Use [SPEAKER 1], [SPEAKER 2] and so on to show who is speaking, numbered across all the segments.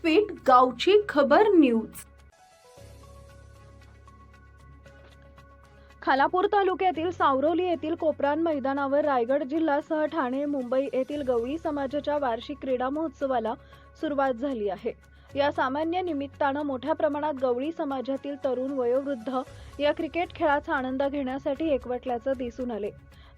[SPEAKER 1] Sweet गावची खबर news.
[SPEAKER 2] Khalapur तालुक्यातील सावरोली येथील कोपरान मैदानावर रायगड जिल्हासह ठाणे, मुंबई येथील गवळी समाजाच्या वार्षिक क्रीडा महोत्सवाला सुरुवात झाली आहे। या सामान्य निमित्तानं मोठ्या प्रमाणात गवळी समाजातील तरुण, वयोवृद्ध या क्रिकेट खेळाचा आनंद घेण्यासाठी एकवटल्याचं दिसून आले।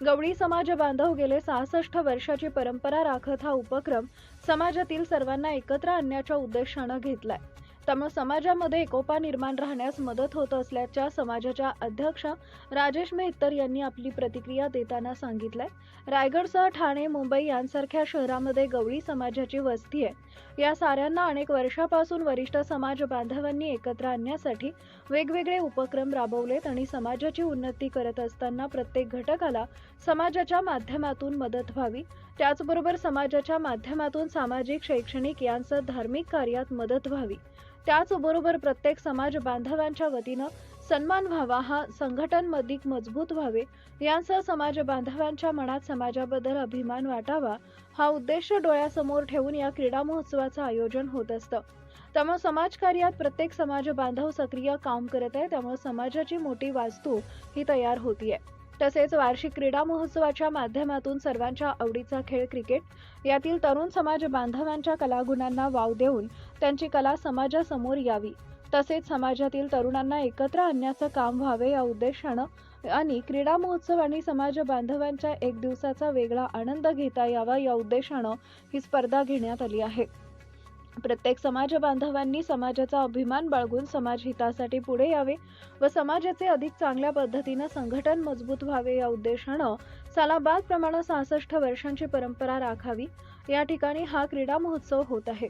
[SPEAKER 2] गवळी समाज बांधव गेले 66 वर्षाची परंपरा राखत हा उपक्रम समाजातील सर्वांना एकत्र आणण्याच्या उद्देशानं घेतलाय। त्यामुळे समाजामध्ये एकोपा निर्माण राहण्यास मदत होत असल्याच्या समाजाच्या अध्यक्ष राजेश मेहतर यांनी आपली प्रतिक्रिया देताना सांगितलंय। रायगडसह ठाणे, मुंबई यांसारख्या शहरामध्ये गवळी समाजाची वस्ती आहे। या साऱ्यांना अनेक वर्षापासून वरिष्ठ समाज बांधवांनी एकत्र आणण्यासाठी वेगवेगळे उपक्रम राबवलेत आणि समाजाची उन्नती करत असताना प्रत्येक घटकाला समाजाच्या माध्यमातून मदत व्हावी, त्याचबरोबर समाजाच्या माध्यमातून सामाजिक, शैक्षणिक यांसह धार्मिक कार्यात मदत व्हावी, त्याचबरोबर प्रत्येक समाज बांधवांच्या वतीनं सन्मान व्हावा, हा संघटन अधिक मजबूत व्हावे, यांसह समाज बांधवांच्या मनात समाजाबद्दल अभिमान वाटावा, हा उद्देश डोळ्यासमोर ठेवून या क्रीडा महोत्सवाचं आयोजन होत असतं। त्यामुळे समाजकार्यात प्रत्येक समाज बांधव सक्रिय काम करत आहे। त्यामुळे समाजाची मोठी वास्तू ही तयार होतीये। तसेच वार्षिक क्रीडा महोत्सवाच्या माध्यमातून सर्वांच्या आवडीचा खेळ क्रिकेट यातील तरुण समाज बांधवांच्या कलागुणांना वाव देऊन त्यांची कला समाजासमोर यावी, तसेच समाजातील तरुणांना एकत्र आणण्याचं काम व्हावे या उद्देशानं आणि क्रीडा महोत्सव आणि समाज बांधवांच्या एक दिवसाचा वेगळा आनंद घेता यावा या उद्देशानं ही स्पर्धा घेण्यात आली आहे। प्रत्येक समाज बांधवांनी समाजाचा अभिमान बाळगून समाज हितासाठी पुढे यावे व समाजाचे अधिक चांगल्या पद्धतीने संघटन मजबूत व्हावे या उद्देशानं सालाबाद प्रमाणे 66 वर्षांची परंपरा राखावी, या ठिकाणी हा क्रीडा महोत्सव होत आहे।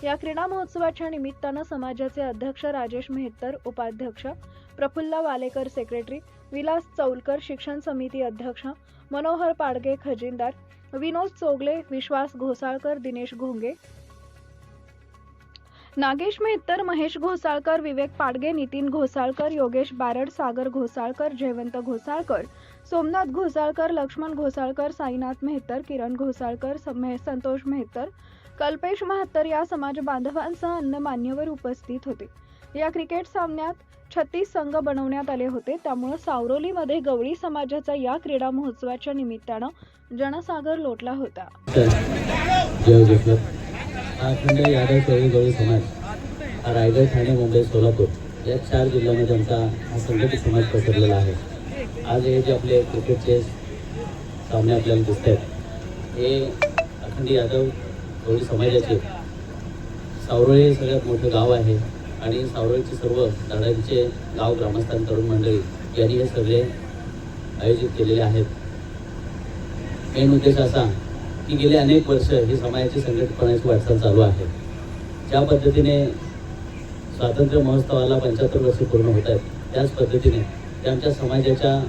[SPEAKER 2] या क्रीडा महोत्सवाच्या निमित्तानं समाजाचे अध्यक्ष राजेश मेहतर, उपाध्यक्ष प्रफुल्ल वालेकर, सेक्रेटरी विलास चौलकर, शिक्षण समिती अध्यक्ष मनोहर पाडगे, खजिनदार विनोद चोगले, विश्वास घोसाळकर, दिनेश घोंगे, नागेश मेहतर, महेश घोसाळकर, विवेक पाडगे, नितीन घोसाळकर, योगेश बारड, सागर घोसाळकर, जयवंत घोसाळकर, सोमनाथ घोसाळकर, लक्ष्मण घोसाळकर, साईनाथ मेहतर, किरण घोसाळकर, संतोष मेहतर, कल्पेश महात्तर या समाज बांधवांसह अन्य मान्यवर उपस्थित होते। या क्रिकेट सामन्यात 36 संघ बनवण्यात आले होते। त्यामुळे सावरोलीमध्ये गवळी समाजाचा या क्रीडा महोत्सवाच्या निमित्तानं जनसागर लोटला होता।
[SPEAKER 3] अखंड यादव चौधरी गवळी समाज हा रायगड, ठाणे, मुंबई, सोलापूर या 4 जिल्ह्यांमध्ये आमचा हा संघटित समाज पसरलेला आहे। आज हे जे आपले क्रिकेटचे सामने आपल्याला दिसत आहेत हे अखंड यादव गवळी समाजाचे सावरोळी हे सगळ्यात मोठं गाव आहे आणि सावरोळीचे सर्व झाडांचे गाव ग्रामस्थान, तरुण मंडळी यांनी हे सगळे आयोजित केलेले आहेत। मेन उद्देश असा की गेले अनेक वर्ष ही समाजाची संघटितपणाची वाटचाल चालू आहे। ज्या पद्धतीने स्वातंत्र्य महोत्सवाला 75 वर्ष पूर्ण होत आहेत, त्याच पद्धतीने आमच्या समाजाच्या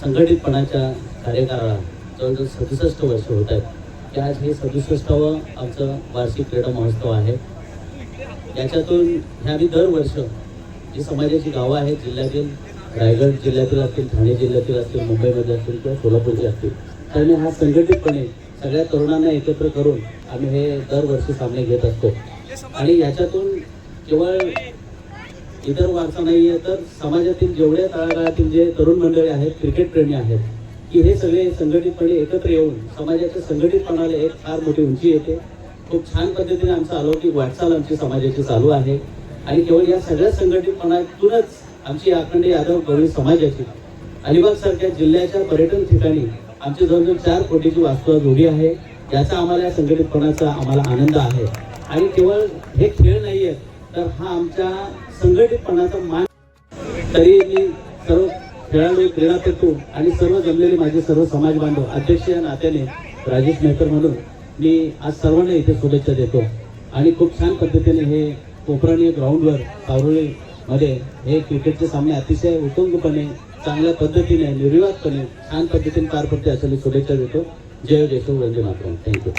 [SPEAKER 3] संघटितपणाच्या कार्यकाळाला जवळजवळ 67 वर्ष होत आहेत। आज हे 67वं आमचं वार्षिक क्रीडा महोत्सव आहे। याच्यातून हे आम्ही दरवर्ष जी समाजाची गावं आहेत जिल्ह्यातील, रायगड जिल्ह्यातील असतील, ठाणे जिल्ह्यातील असतील, मुंबईमध्ये असतील किंवा सोलापूरचे असतील, त्याने हा संघटितपणे सगळ्या तरुणांना एकत्र करून आम्ही हे दरवर्षी सामने घेत असतो। आणि याच्यातून केवळ इतर वारसा नाही आहे तर समाजातील जेवढ्या तळागाळातील जे तरुण मंडळी आहेत, क्रिकेट प्रेमी आहेत, की हे सगळे संघटितपणे एकत्र येऊन समाजाच्या संघटितपणाला एक फार मोठी उंची येते। खूप छान पद्धतीने आमचा अलौकिक वाटचाल आमची समाजाची चालू आहे आणि केवळ या सगळ्या संघटितपणातूनच आमची अखंड यादव गवळी समाजाची अलिबाग सारख्या जिल्ह्याच्या पर्यटन ठिकाणी आमची जवळजवळ 4 कोटीची वास्तू जोडी आहे। याचा आम्हाला या संघटितपणाचा आम्हाला आनंद आहे आणि केवळ हे खेळ नाही आहेत तर हा आमच्या संघटितपणाचा मान। तरी मी सर्व खेळाडू, क्रीडापटू आणि सर्व जमलेले माझे सर्व समाज बांधव अध्यक्ष या नात्याने राजेश मेहतर म्हणून मी आज सर्वांना इथे शुभेच्छा देतो आणि खूप छान पद्धतीने हे कोपराणी ग्राउंडवर सावरोळीमध्ये हे क्रिकेटचे सामने अतिशय उत्तुंगपणे, चांगल्या पद्धतीने, निर्विवादपणे, छान पद्धतीने पार पडते अशा मी शुभेच्छा देतो। जय जय, वंदे मातरम। थँक्यू।